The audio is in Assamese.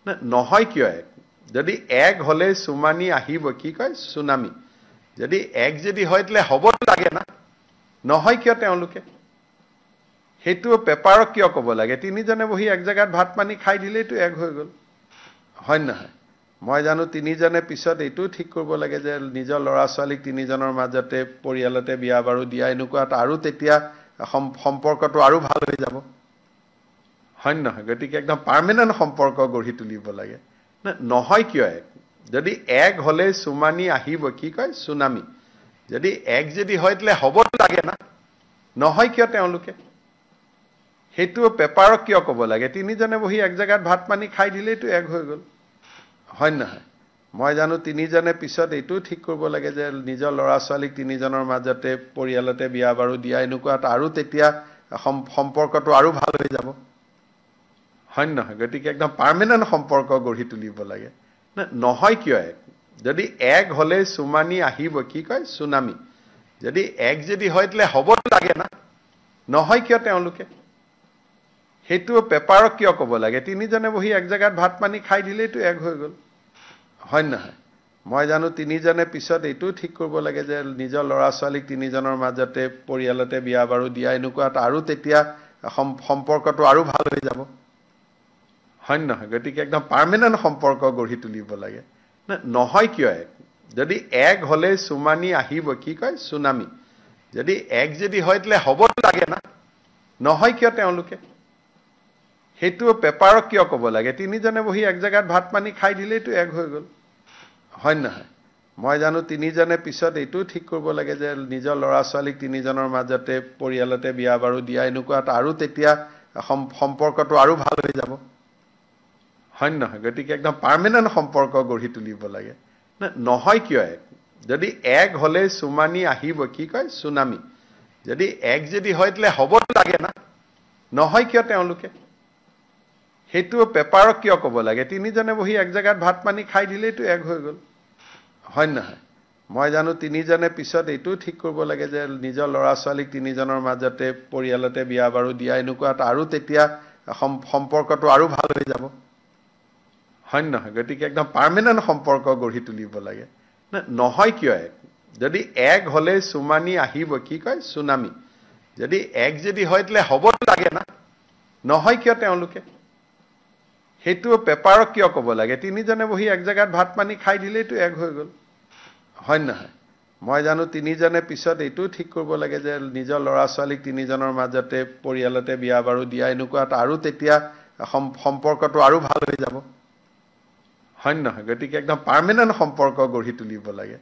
নহয় কিয় এক যদি এক হলে সুমানি আহিব কি কয় সুনামি যদি এক যদি হয় তাহলে হ'ব লাগে না নহয় কিয় তেওঁলোকে হেতু পেপাৰক কিয় ক'ব লাগে তিনিজনে বহি এক জায়গাত ভাত পানী খাই দিলেইটো এক হৈ গ'ল হয় নহয় মই জানো তিনিজনে পিছত এইটো ঠিক কৰিব লাগে যে নিজৰ ল'ৰা ছোৱালীক তিনিজনৰ মাজতে পৰিয়ালতে বিয়া বাৰু দিয়া এনেকুৱা আৰু তেতিয়া সম্পৰ্কটো আৰু ভাল হৈ যাব হয় নহয় গতিকে একদম পাৰ্মানেন্ট সম্পৰ্ক গঢ়ি তুলিব লাগে নহয় কিয় এক যদি এক হলে সুমানি আহিব কি কয় সুনামি যদি এক যদি হয় তাহলে হ'ব লাগে না নহয় কিয় তেওঁলোকে হেতু পেপাৰক কিয় ক'ব লাগে তিনিজনে বহি এক জায়গাত ভাত পানী খাই দিলেইটো এক হৈ গ'ল হয় নহয় মই জানো তিনিজনে পিছত এইটো ঠিক কৰিব লাগে যে নিজৰ ল'ৰা ছোৱালীক তিনিজনৰ মাজতে পৰিয়ালতে বিয়া বাৰু দিয়া এনেকুৱা আৰু তেতিয়া সম্পৰ্কটো আৰু ভাল হৈ যাব হয় নহয় গতিকে একদম পাৰ্মানেন্ট সম্পৰ্ক গঢ়ি তুলিব লাগে নহয় কিয় এক যদি এক হলে সুমানি আহিব কি কয় সুনামি যদি এক যদি হয় তাহলে হ'ব লাগে না নহয় কিয় তেওঁলোকে হেতু পেপাৰক কিয় ক'ব লাগে তিনিজনে বহি এক জায়গাত ভাত পানী খাই দিলেইটো এক হৈ গ'ল হয় নহয় মই জানো তিনিজনে পিছত এইটো ঠিক কৰিব লাগে যে নিজৰ ল'ৰা ছোৱালীক তিনিজনৰ মাজতে পৰিয়ালতে বিয়া বাৰু দিয়া এনেকুৱা আৰু তেতিয়া সম্পৰ্কটো আৰু ভাল হৈ যাব হয় নহয় গতিকে একদম পাৰ্মানেন্ট সম্পৰ্ক গঢ়ি তুলিব লাগে নহয় কিয় এক যদি এক হলে সুমানি আহিব কি কয় সুনামি যদি এক যদি হয় তাহলে হ'ব লাগে না নহয় কিয় তেওঁলোকে হেতু পেপাৰক কিয় ক'ব লাগে তিনিজনে বহি এক জায়গাত ভাত পানী খাই দিলেইটো এক হৈ গ'ল হয় নহয় মই জানো তিনিজনে পিছত এইটো ঠিক কৰিব লাগে যে নিজৰ ল'ৰা ছোৱালীক তিনিজনৰ মাজতে পৰিয়ালতে বিয়া বাৰু দিয়া এনেকুৱা আৰু তেতিয়া সম্পৰ্কটো আৰু ভাল হৈ যাব হয় নহয় গতিকে একদম পাৰ্মানেন্ট সম্পৰ্ক গঢ়ি তুলিব লাগে নহয় কিয় এক যদি এক হলে সুমানি আহিব কি কয় সুনামি যদি এক যদি হয় তাহলে হ'ব লাগে না নহয় কিয় তেওঁলোকে হেতু পেপাৰক কিয় ক'ব লাগে তিনিজনে বহি এক জায়গাত ভাত পানী খাই দিলেইটো এক হৈ গ'ল হয় নহয় মই জানো তিনিজনে পিছত এইটো ঠিক কৰিব লাগে যে নিজৰ ল'ৰা ছোৱালীক তিনিজনৰ মাজতে পৰিয়ালতে বিয়া বাৰু দিয়া এনেকুৱা আৰু তেতিয়া সম্পৰ্কটো আৰু ভাল হৈ যাব হয় নহয় গতিকে একদম পাৰ্মানেন্ট সম্পৰ্ক গঢ়ি তুলিব লাগে নহয় কিয় এক যদি এক হলে সুমানি আহিব কি কয় সুনামি যদি এক যদি হয় তাহলে হ'ব লাগে না নহয় কিয় তেওঁলোকে হেতু পেপাৰক কিয় ক'ব লাগে তিনিজনে বহি এক জায়গাত ভাত পানী খাই দিলেইটো এক হৈ গ'ল হয় নহয় মই জানো তিনিজনে পিছত এইটো ঠিক কৰিব লাগে যে নিজৰ ল'ৰা ছোৱালীক তিনিজনৰ মাজতে পৰিয়ালতে বিয়া বাৰু দিয়া এনেকুৱা আৰু তেতিয়া সম্পৰ্কটো আৰু ভাল হৈ যাব হয় নহয় গতিকে একদম পাৰ্মানেন্ট সম্পৰ্ক গঢ়ি তুলিব লাগে